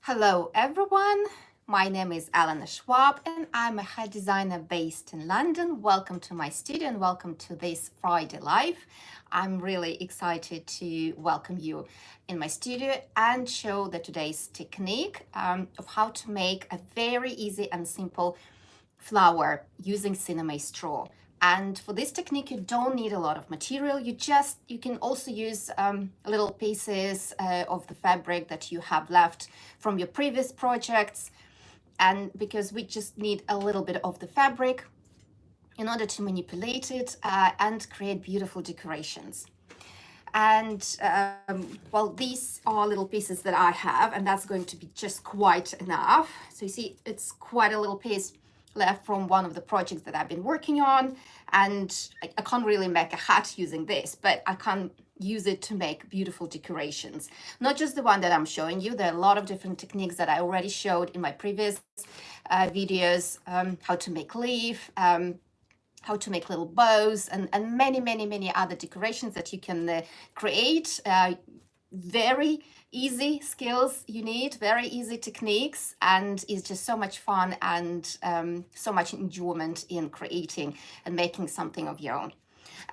Hello everyone, my name is Elena Shvab and I'm a hair designer based in London. Welcome to my studio and welcome to this Friday Live. I'm really excited to welcome you in my studio and show the today's technique of how to make a very easy and simple flower using Sinamay straw. And for this technique, you don't need a lot of material. You can also use little pieces of the fabric that you have left from your previous projects. And because we just need a little bit of the fabric in order to manipulate it and create beautiful decorations. And well, these are little pieces that I have, and that's going to be just quite enough. So you see, it's quite a little piece left from one of the projects that I've been working on, and I can't really make a hat using this, but I can use it to make beautiful decorations. Not just the one that I'm showing you. There are a lot of different techniques that I already showed in my previous videos, how to make leaf, how to make little bows, and many other decorations that you can create. Very easy skills you need, very easy techniques, and it's just so much fun and so much enjoyment in creating and making something of your own.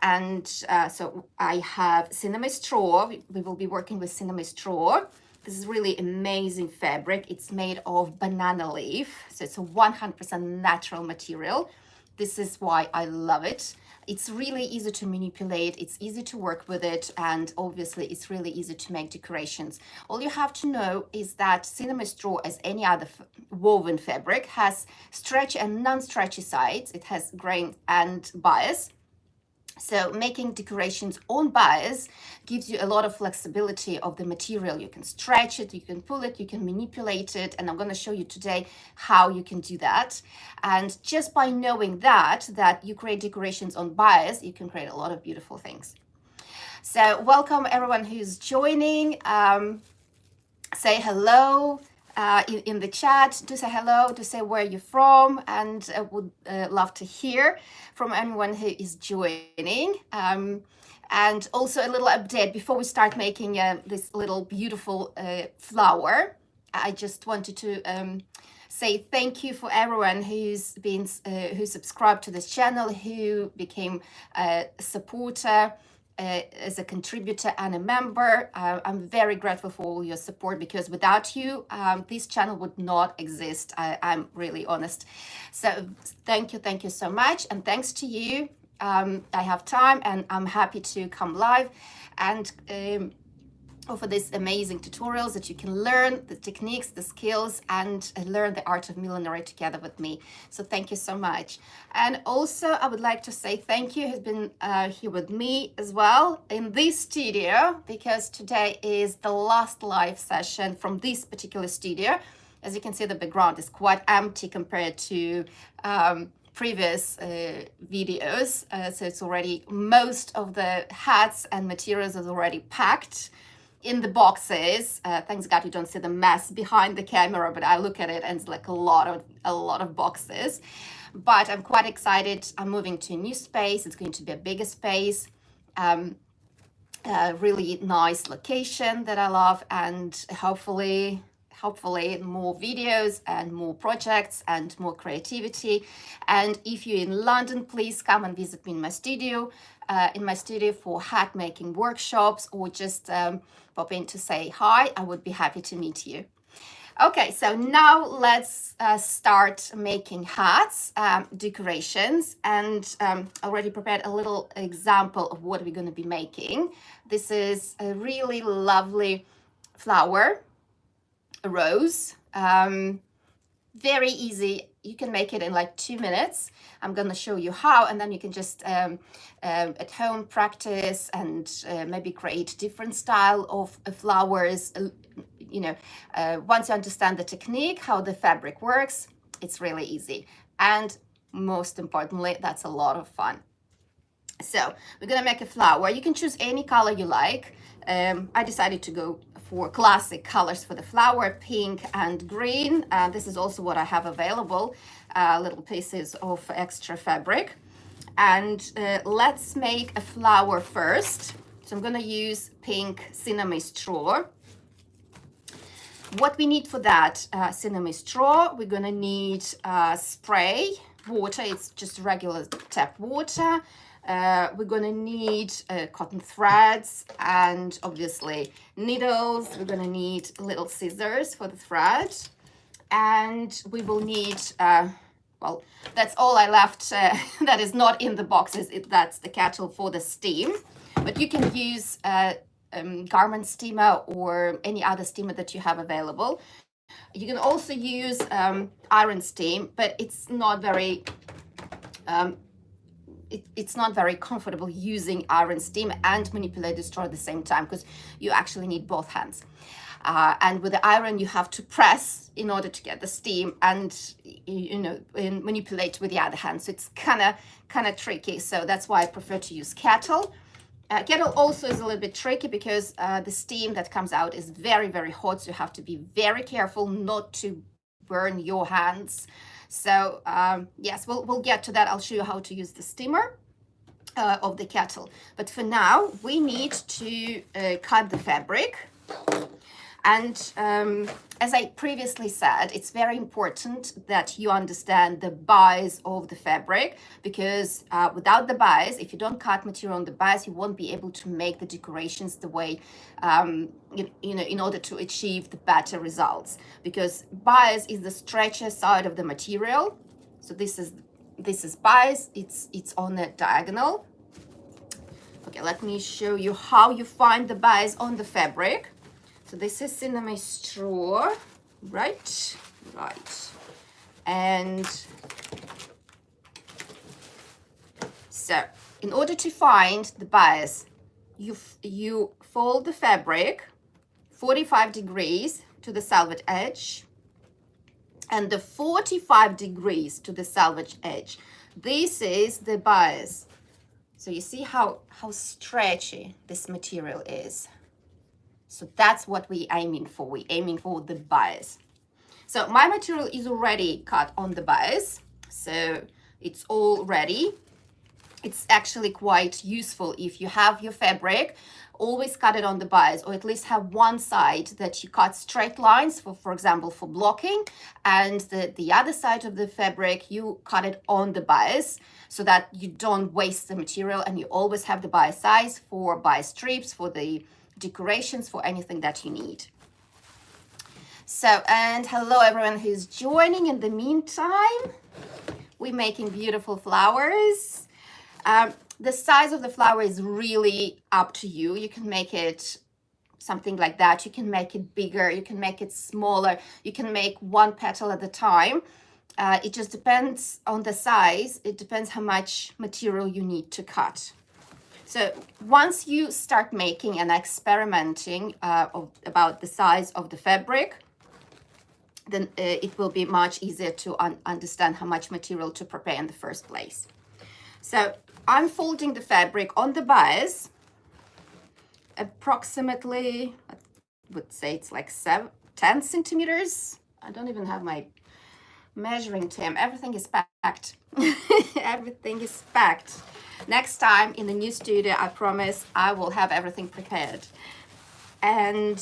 And so I have Sinamay straw. We will be working with Sinamay straw. This is really amazing fabric. It's made of banana leaf, so it's a 100% natural material. This is why I love it. It's really easy to manipulate, it's easy to work with it, and obviously it's really easy to make decorations. All you have to know is that Sinamay straw, as any other woven fabric, has stretchy and non-stretchy sides. It has grain and bias. So making decorations on bias gives you a lot of flexibility of the material. You can stretch it, you can pull it, you can manipulate it, and I'm going to show you today how you can do that. And just by knowing that you create decorations on bias, you can create a lot of beautiful things. So welcome everyone who's joining. Say hello. In the chat, do say hello, do say where you're from, and I would love to hear from anyone who is joining. And also a little update before we start making this little beautiful flower. I just wanted to say thank you for everyone who's been who subscribed to this channel, who became a supporter, as a contributor and a member. I'm very grateful for all your support, because without you, this channel would not exist. I'm really honest. So thank you so much. And thanks to you, I have time and I'm happy to come live and offer these amazing tutorials that you can learn the techniques, the skills, and learn the art of millinery together with me. So thank you so much. And also I would like to say thank you who's been here with me as well in this studio, because today is the last live session from this particular studio. As you can see, the background is quite empty compared to previous videos. So it's already, most of the hats and materials is already packed in the boxes. Thanks God you don't see the mess behind the camera, but I look at it and it's like a lot of boxes. But I'm quite excited. I'm moving to a new space. It's going to be a bigger space. Really nice location that I love, and hopefully more videos and more projects and more creativity. And if you're in London, please come and visit me in my studio for hat making workshops, or just pop in to say hi. I would be happy to meet you. Okay, so now let's start making hats, decorations, and already prepared a little example of what we're going to be making. This is a really lovely flower, a rose. Very easy. You can make it in like 2 minutes. I'm going to show you how, and then you can just at home practice and maybe create different style of flowers. Once you understand the technique, how the fabric works, it's really easy. And most importantly, that's a lot of fun. So we're going to make a flower. You can choose any color you like. I decided to go for classic colors for the flower, pink and green. This is also what I have available, little pieces of extra fabric. And let's make a flower first. So I'm going to use pink Sinamay straw. What we need for that, Sinamay straw, we're gonna need spray water. It's just regular tap water. We're gonna need cotton threads and obviously needles. We're gonna need little scissors for the thread, and we will need well, that's all I left that is not in the boxes. That's the kettle for the steam, but you can use garment steamer or any other steamer that you have available. You can also use iron steam, but it's not very it's not very comfortable using iron steam and manipulate the straw at the same time, because you actually need both hands. And with the iron, you have to press in order to get the steam, and and manipulate with the other hand. So it's kind of tricky. So that's why I prefer to use kettle. Kettle also is a little bit tricky because the steam that comes out is very, very hot. So you have to be very careful not to burn your hands. So yes, we'll get to that. I'll show you how to use the steamer of the kettle. But for now, we need to cut the fabric. And as I previously said, it's very important that you understand the bias of the fabric, because without the bias, if you don't cut material on the bias, you won't be able to make the decorations the way, in order to achieve the better results. Because bias is the stretcher side of the material. So this is bias, it's on a diagonal. Okay, let me show you how you find the bias on the fabric. So this is Sinamay straw, right? And so in order to find the bias, you fold the fabric 45 degrees to the selvage edge, and the 45 degrees to the selvage edge. This is the bias. So you see how stretchy this material is. So that's what we're aiming for. We're aiming for the bias. So my material is already cut on the bias. So it's all ready. It's actually quite useful if you have your fabric, always cut it on the bias, or at least have one side that you cut straight lines for example, for blocking, and the other side of the fabric, you cut it on the bias so that you don't waste the material, and you always have the bias size for bias strips, for the decorations, for anything that you need. So, and hello everyone who's joining. In the meantime, we're making beautiful flowers. The size of the flower is really up to you. You can make it something like that. You can make it bigger. You can make it smaller. You can make one petal at a time. It just depends on the size. It depends how much material you need to cut. So once you start making and experimenting about the size of the fabric, then it will be much easier to understand how much material to prepare in the first place. So I'm folding the fabric on the bias, approximately, I would say it's like 10 centimeters. I don't even have my measuring tape. Everything is packed. Everything is packed. Next time in the new studio, I promise I will have everything prepared. And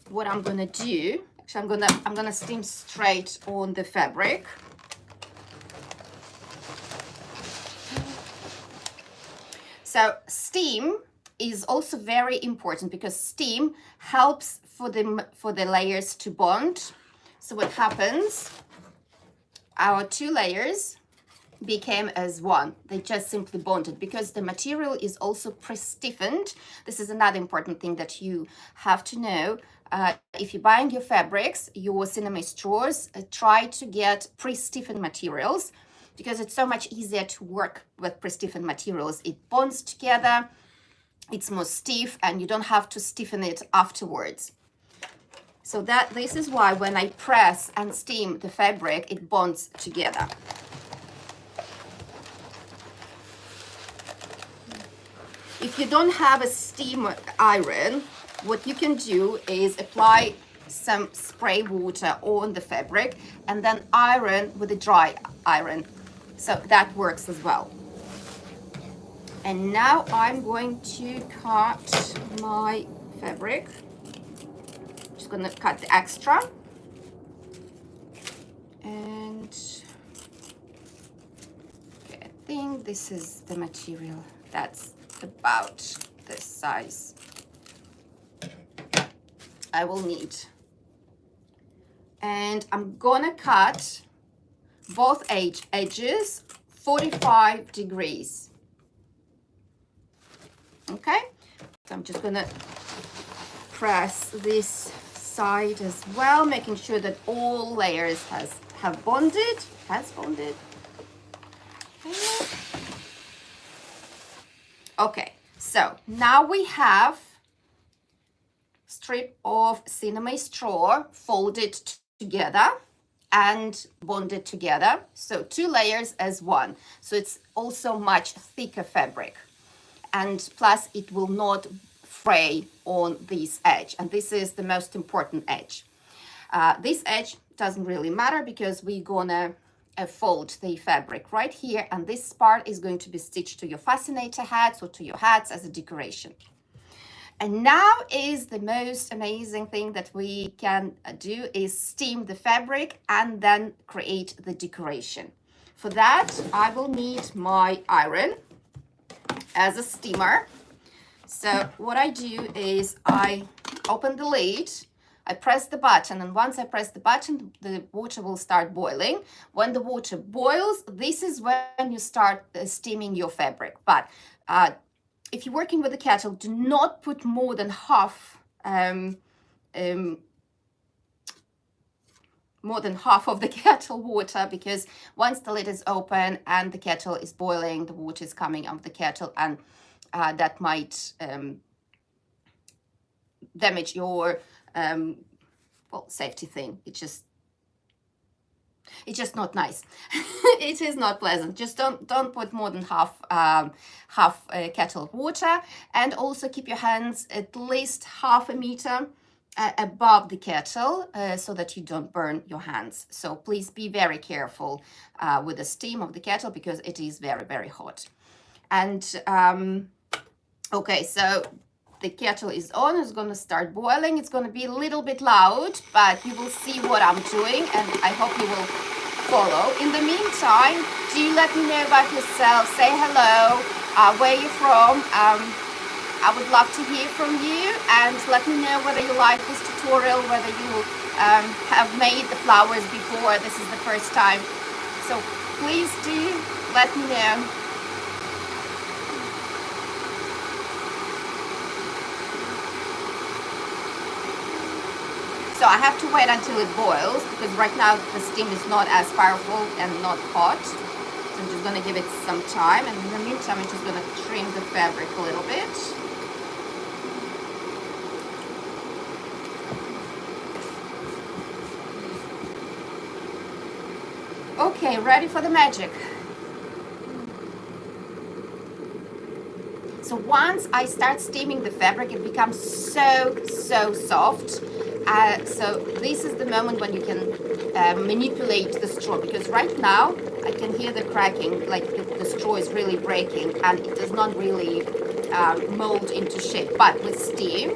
what I'm gonna do, actually I'm gonna steam straight on the fabric. So steam is also very important because steam helps for the layers to bond. So what happens? Our two layers became as one. They just simply bonded because the material is also pre-stiffened. This is another important thing that you have to know. If you're buying your fabrics, your Sinamay straws, try to get pre-stiffened materials because it's so much easier to work with pre-stiffened materials. It bonds together, it's more stiff, and you don't have to stiffen it afterwards. So this is why when I press and steam the fabric, it bonds together. If you don't have a steam iron, what you can do is apply some spray water on the fabric and then iron with a dry iron. So that works as well. And now I'm going to cut my fabric. just going to cut the extra. And okay, I think this is the material that's about this size I will need. And I'm gonna cut both edges 45 degrees. Okay, so I'm just gonna press this side as well, making sure that all layers have bonded. Okay, so now we have strip of Sinamay straw folded together and bonded together, so 2 layers as one, so it's also much thicker fabric, and plus it will not fray on this edge, and this is the most important edge. This edge doesn't really matter because we're gonna fold the fabric right here, and this part is going to be stitched to your fascinator hats or to your hats as a decoration. And now is the most amazing thing that we can do is steam the fabric and then create the decoration. For that, I will need my iron as a steamer. So what I do is I open the lid, I press the button, and once I press the button, the water will start boiling. When the water boils, this is when you start steaming your fabric. But if you're working with a kettle, do not put more than half of the kettle water, because once the lid is open and the kettle is boiling, the water is coming out of the kettle, and that might damage your well, safety thing. It's just not nice. It is not pleasant. Just don't put more than half a kettle of water, and also keep your hands at least half a meter above the kettle so that you don't burn your hands. So please be very careful with the steam of the kettle because it is very, very hot. And okay, so the kettle is on, it's going to start boiling. It's going to be a little bit loud, but you will see what I'm doing, and I hope you will follow. In the meantime, do let me know about yourself. Say hello, where you're from. I would love to hear from you, and let me know whether you like this tutorial, whether you have made the flowers before. This is the first time. So please do let me know. So I have to wait until it boils, because right now the steam is not as powerful and not hot. So I'm just going to give it some time, and in the meantime I'm just going to trim the fabric a little bit. Okay, ready for the magic. So once I start steaming the fabric, it becomes so soft. So this is the moment when you can manipulate the straw, because right now I can hear the cracking, like the straw is really breaking and it does not really mold into shape. But with steam,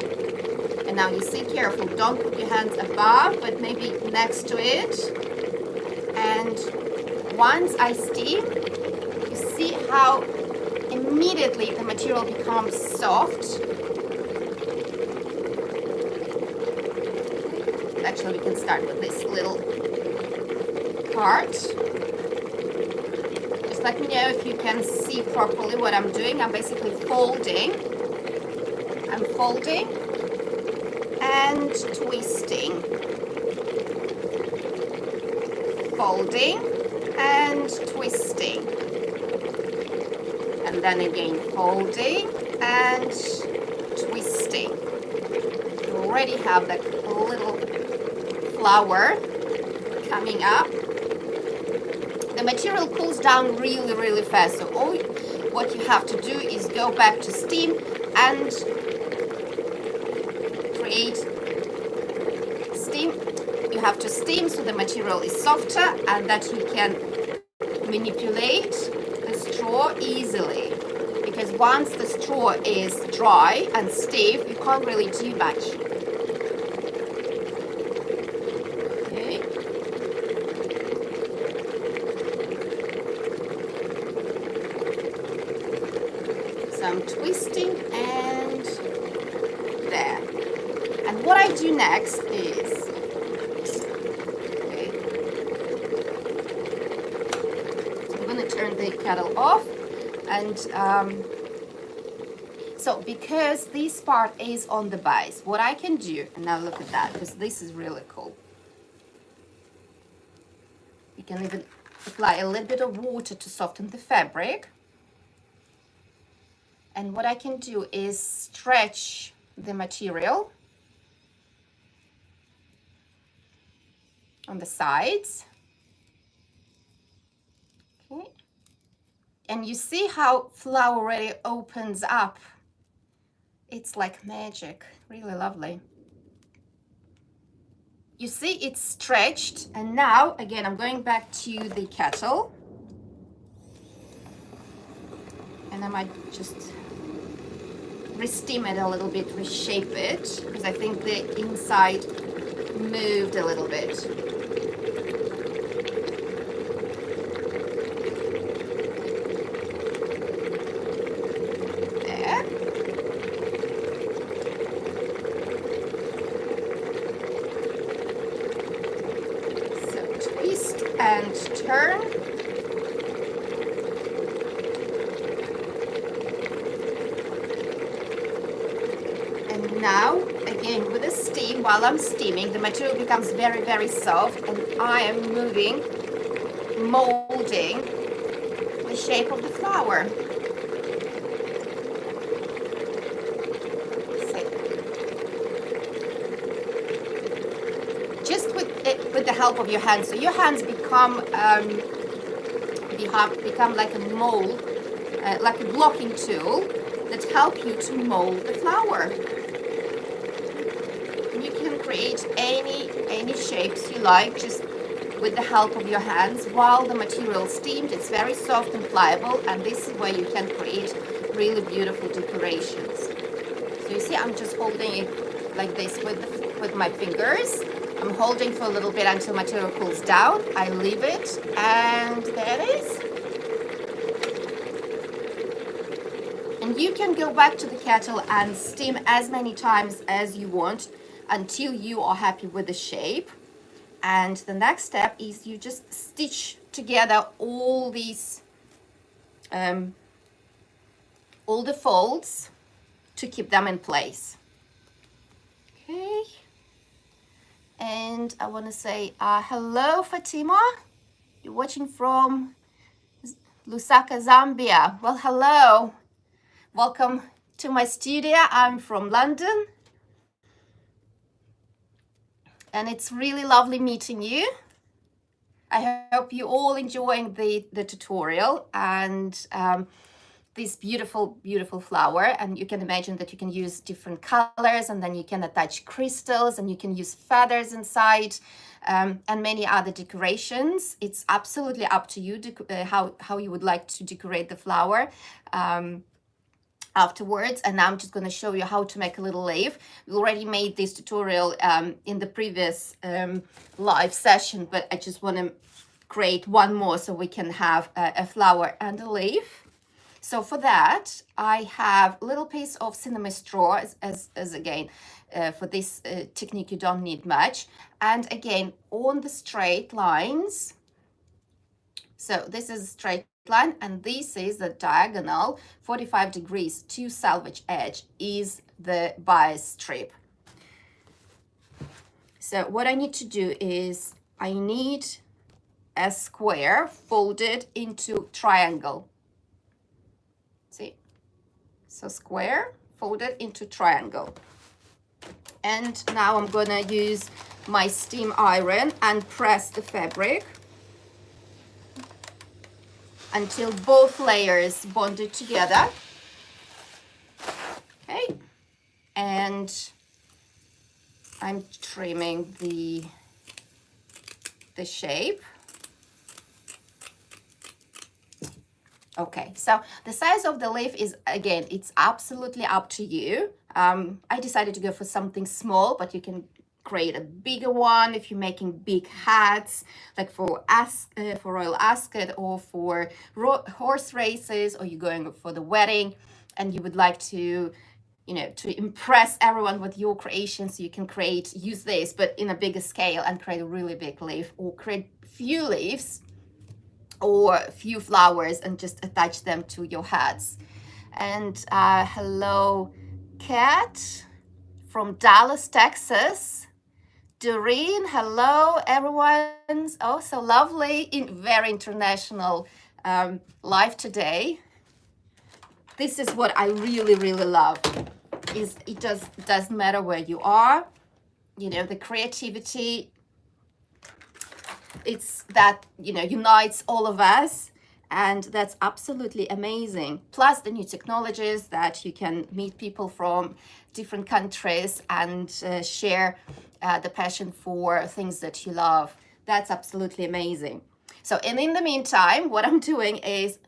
and now you see, careful, don't put your hands above, but maybe next to it. And once I steam, you see how immediately the material becomes soft. Actually, we can start with this little part. Just let me know if you can see properly what I'm doing. I'm basically folding. I'm folding and twisting. Folding and twisting. And then again folding and twisting. You already have that little flower coming up. The material cools down really fast, so all what you have to do is go back to steam and create steam. You have to steam so the material is softer and that you can manipulate the straw easily, because once the straw is dry and stiff, you can't really do much. some twisting and there. And what I do next is, okay, so I'm going to turn the kettle off. And so because this part is on the base, what I can do, and now look at that, because this is really cool. You can even apply a little bit of water to soften the fabric. And what I can do is stretch the material on the sides. Okay. And you see how flower already opens up. It's like magic, really lovely. You see it's stretched, and now again I'm going back to the kettle, and I might just re-steam it a little bit, reshape it, because I think the inside moved a little bit. There. So twist and turn. Now, again, with the steam, while I'm steaming, the material becomes very, very soft, and I am moving, molding the shape of the flower. So, just with the help of your hands, so your hands become like a mold, like a blocking tool that help you to mold the flower. Create any shapes you like just with the help of your hands while the material is steamed. It's very soft and pliable, and this is where you can create really beautiful decorations. So you see I'm just holding it like this with my fingers. I'm holding for a little bit until material cools down. I leave it, and there it is. And you can go back to the kettle and steam as many times as you want until you are happy with the shape. And the next step is you just stitch together all these all the folds to keep them in place. Okay, and I want to say hello, Fatima. You're watching from Lusaka, Zambia. Well, hello, welcome to my studio. I'm from London, and it's really lovely meeting you. I hope you all enjoying the tutorial and this beautiful flower. And you can imagine that you can use different colors, and then you can attach crystals, and you can use feathers inside, and many other decorations. It's absolutely up to you how you would like to decorate the flower afterwards. And now I'm just going to show you how to make a little leaf. We already made this tutorial in the previous live session, but I just want to create one more so we can have a flower and a leaf. So for that, I have a little piece of Sinamay straw, as again, for this technique you don't need much. And again, on the straight lines, so this is a straight line, and this is the diagonal 45 degrees to selvage edge is the bias strip. So what I need to do is I need a square folded into triangle. See, so square folded into triangle. And now I'm gonna use my steam iron and press the fabric until both layers bonded together. Okay, and I'm trimming the shape. Okay, so the size of the leaf is, again, it's absolutely up to you. I decided to go for something small, but you can create a bigger one if you're making big hats, like for Royal Ascot or for horse races, or you're going for the wedding. and you would like to, you know, to impress everyone with your creation, so you can use this, but in a bigger scale, and create a really big leaf, or create few leaves or few flowers and just attach them to your hats. And hello, Kat from Dallas, Texas. Doreen, hello, everyone. Oh, so lovely, very international live today. This is what I really, really love. Is it doesn't matter where you are, you know, the creativity, it's that, you know, unites all of us, and that's absolutely amazing. Plus the new technologies that you can meet people from different countries and share the passion for things that you love. That's absolutely amazing. So, and in the meantime, what I'm doing is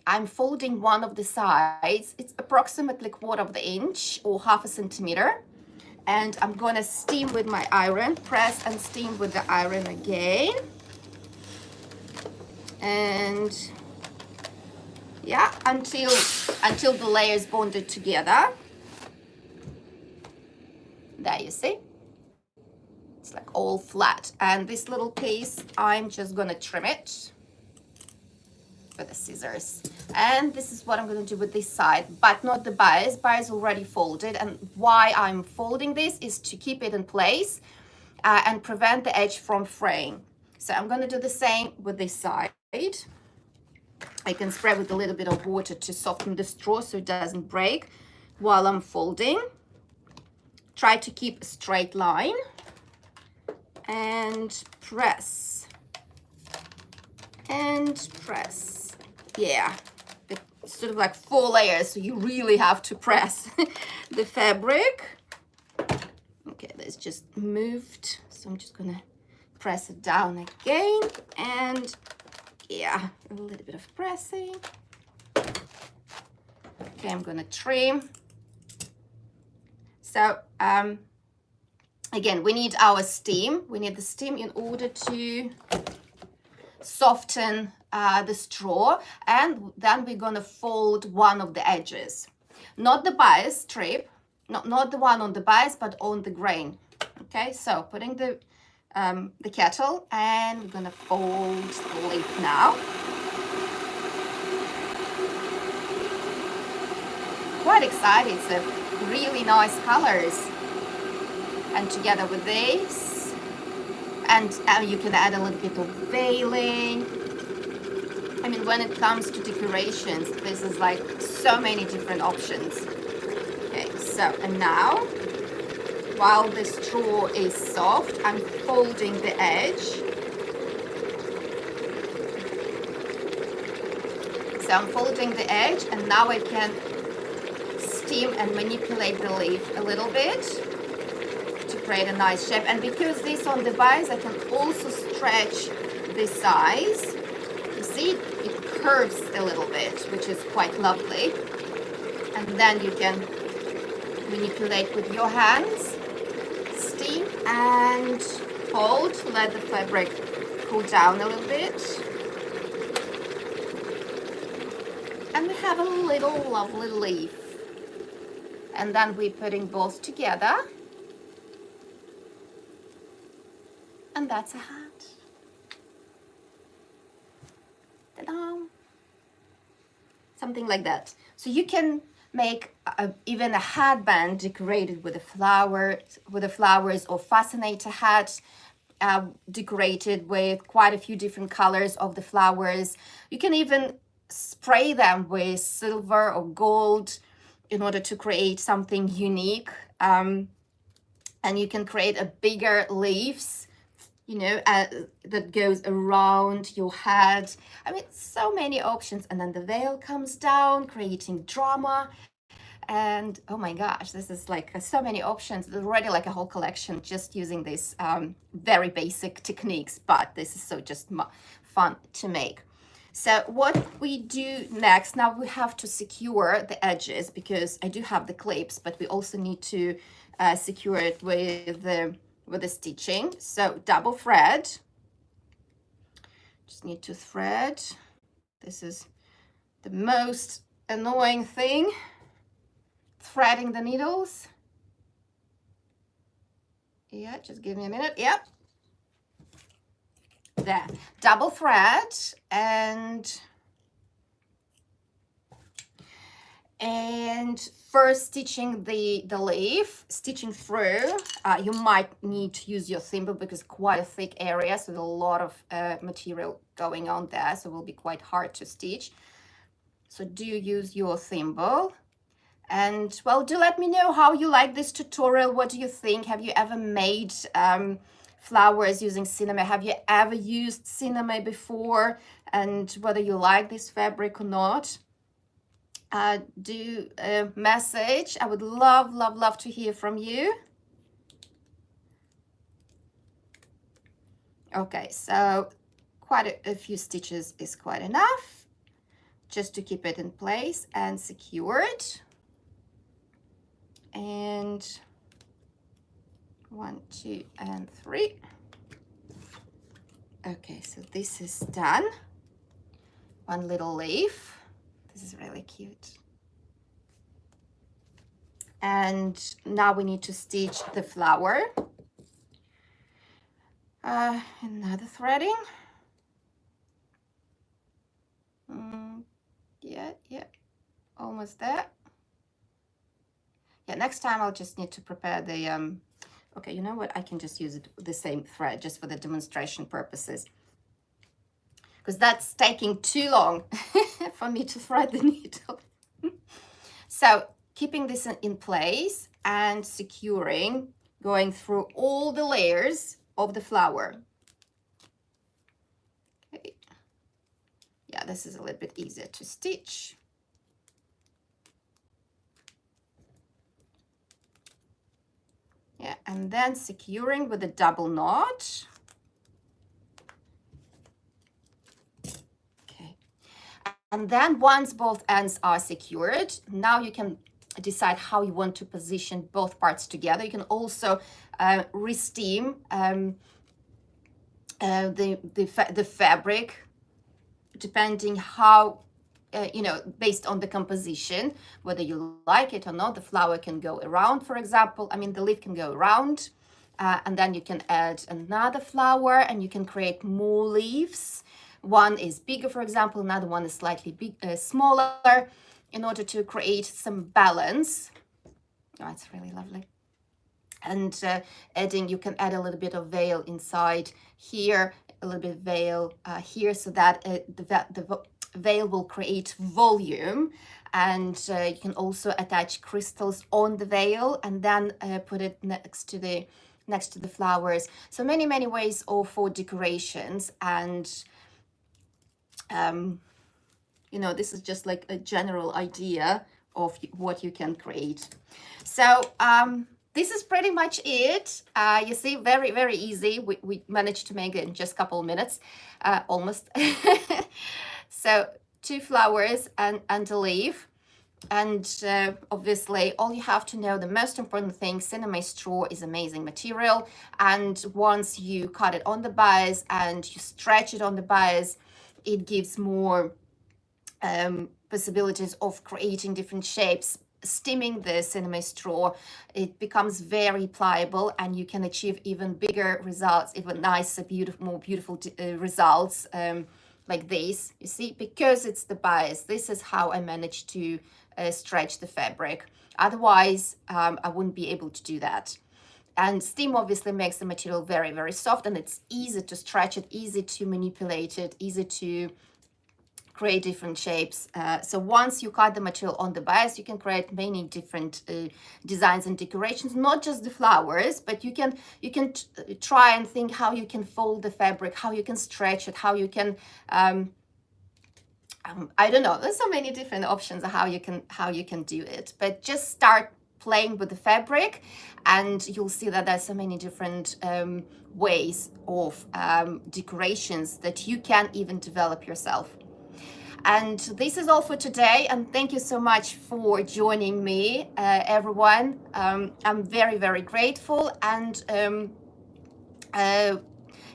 I'm folding one of the sides. It's approximately 1/4 of the inch or 1/2 centimeter. And I'm gonna steam with my iron, press and steam with the iron again. And yeah, until the layer is bonded together. There, you see? It's like all flat. And this little piece, I'm just gonna trim it with the scissors. And this is what I'm going to do with this side, but not the bias. Bias already folded, and why I'm folding this is to keep it in place and prevent the edge from fraying. So I'm going to do the same with this side. I can spray with a little bit of water to soften the straw so it doesn't break while I'm folding. Try to keep a straight line and press and press. Yeah, it's sort of like 4 layers, so you really have to press the fabric. Okay, that's just moved, so I'm just gonna press it down again, and yeah, a little bit of pressing. Okay, I'm gonna trim. So again, we need our steam. We need the steam in order to soften the straw, and then we're gonna fold one of the edges, not the bias strip, not the one on the bias, but on the grain. Okay, so putting the kettle, and we're gonna fold the leaf now. Quite excited. It's a really nice colors, and together with this, and you can add a little bit of veiling. I mean, when it comes to decorations, this is like so many different options. Okay, so, and now, while the straw is soft, I'm folding the edge. So I'm folding the edge, and now I can steam and manipulate the leaf a little bit to create a nice shape. And because this on the bias, I can also stretch the size. You see, it curves a little bit, which is quite lovely. And then you can manipulate with your hands, steam and hold, let the fabric cool down a little bit. And we have a little lovely leaf. And then we're putting both together. And that's a hat. Ta-da! Something like that. So you can make even a headband decorated with the flowers, or fascinator hat decorated with quite a few different colors of the flowers. You can even spray them with silver or gold in order to create something unique. And you can create a bigger leaves, you know, that goes around your head. I mean, so many options. And then the veil comes down, creating drama. And oh my gosh, this is like so many options. There's already like a whole collection just using these very basic techniques, but this is so just fun to make. So what we do next, now we have to secure the edges, because I do have the clips, but we also need to secure it with the stitching. So double thread, just need to thread. This is the most annoying thing. threading the needles. Yeah, just give me a minute. Yep. There. Double thread and first stitching the leaf, stitching through. You might need to use your thimble because quite a thick area, so there's a lot of material going on there, so it will be quite hard to stitch. So do use your thimble. And well, do let me know how you like this tutorial. What do you think? Have you ever made flowers using Sinamay? Have you ever used Sinamay before? And whether you like this fabric or not? Do a message. I would love to hear from you. Okay, so quite a few stitches is quite enough just to keep it in place and secured. And 1, 2, and 3. Okay, so this is done. One little leaf. This is really cute. And now we need to stitch the flower. Another threading. Yeah, almost there. Yeah, next time I'll just need to prepare the, okay, you know what? I can just use it the same thread just for the demonstration purposes. Because that's taking too long for me to thread the needle. So keeping this in place and securing, going through all the layers of the flower. Okay. Yeah, this is a little bit easier to stitch. Yeah, and then securing with a double knot. Okay. And then once both ends are secured, now you can decide how you want to position both parts together. You can also re-steam the fabric, depending how, you know, based on the composition, whether you like it or not. The flower can go around, for example. I mean, the leaf can go around, and then you can add another flower and you can create more leaves. One is bigger, for example, another one is slightly smaller, in order to create some balance. Oh, it's really lovely. And you can add a little bit of veil inside here, a little bit of veil here, so that the veil will create volume. And you can also attach crystals on the veil and then put it next to the flowers. So many ways for decorations. And you know, this is just like a general idea of what you can create. So this is pretty much it. You see, very easy. We managed to make it in just a couple of minutes, almost. So 2 flowers and a leaf. And obviously, all you have to know, the most important thing, Sinamay straw is amazing material. And once you cut it on the bias and you stretch it on the bias, it gives more possibilities of creating different shapes. Steaming the Sinamay straw, it becomes very pliable and you can achieve even bigger results, even nicer, more beautiful results like this. You see, because it's the bias, this is how I managed to stretch the fabric. Otherwise, I wouldn't be able to do that. And steam obviously makes the material very soft, and it's easy to stretch it, easy to manipulate it, easy to create different shapes. So once you cut the material on the bias, you can create many different designs and decorations, not just the flowers, but you can try and think how you can fold the fabric, how you can stretch it, how you can I don't know, there's so many different options of how you can do it. But just start playing with the fabric and you'll see that there's so many different ways of decorations that you can even develop yourself. And this is all for today, and thank you so much for joining me, everyone. I'm very grateful, and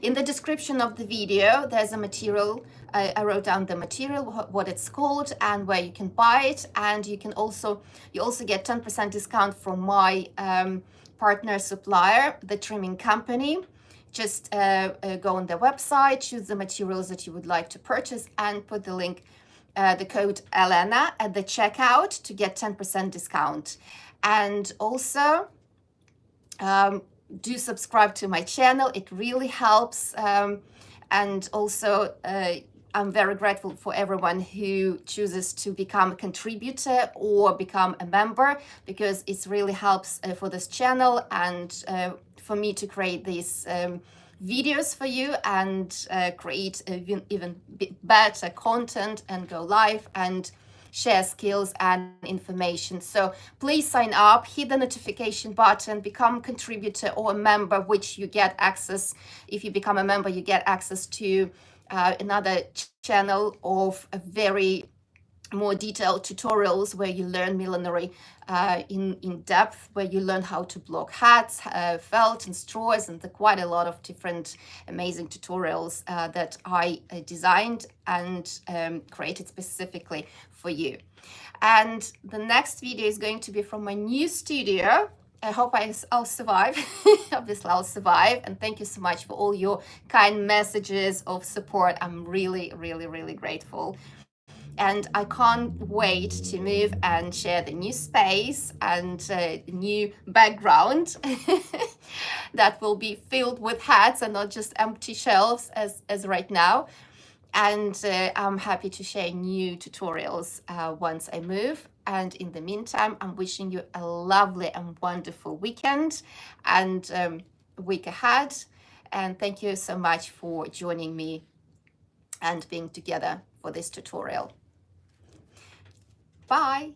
In the description of the video, there's a material. I wrote down the material, what it's called, and where you can buy it. And you also get 10% discount from my partner supplier, the trimming company. Just go on their website, choose the materials that you would like to purchase, and put the link, the code Elena at the checkout to get 10% discount. And also, do subscribe to my channel. It really helps. And also, I'm very grateful for everyone who chooses to become a contributor or become a member, because it really helps for this channel and for me to create these videos for you and create even better content and go live and share skills and information. So please sign up, hit the notification button, become a contributor or a member, which you get access. If you become a member, you get access to another channel of a very more detailed tutorials where you learn millinery in depth, where you learn how to block hats, felt and straws, and quite a lot of different amazing tutorials that I designed and created specifically for you. And the next video is going to be from my new studio. I hope I'll survive. Obviously, I'll survive. And thank you so much for all your kind messages of support. I'm really, really, really grateful. And I can't wait to move and share the new space and new background that will be filled with hats and not just empty shelves as right now. And I'm happy to share new tutorials once I move. And in the meantime, I'm wishing you a lovely and wonderful weekend and week ahead. And thank you so much for joining me and being together for this tutorial. Bye.